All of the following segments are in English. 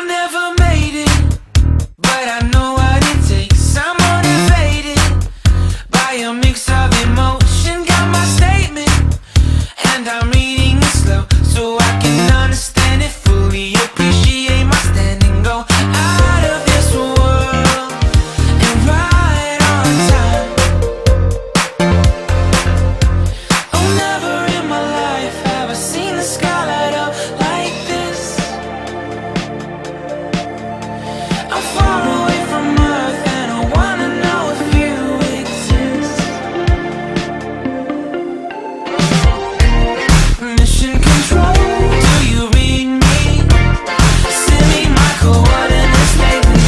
never made it, but I know what it takes. I'm motivated by a mix of emotion. Got my statement, and I'm reading it slow so I can understand it fully. Appreciate my standing, go out of this world and right on time. Oh, never in my life have I seen the sky light up like this. I'm far away from Earth and I wanna know if you exist. Mission control, do you read me? Send me my coordinates lately.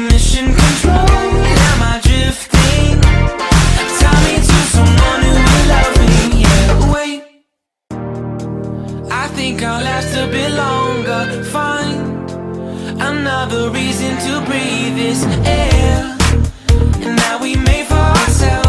Mission control, am I drifting? Tie me to someone who will love me. Yeah, wait, I think I'll last a bit longer. Find another reason to breathe this air, and that we made for ourselves.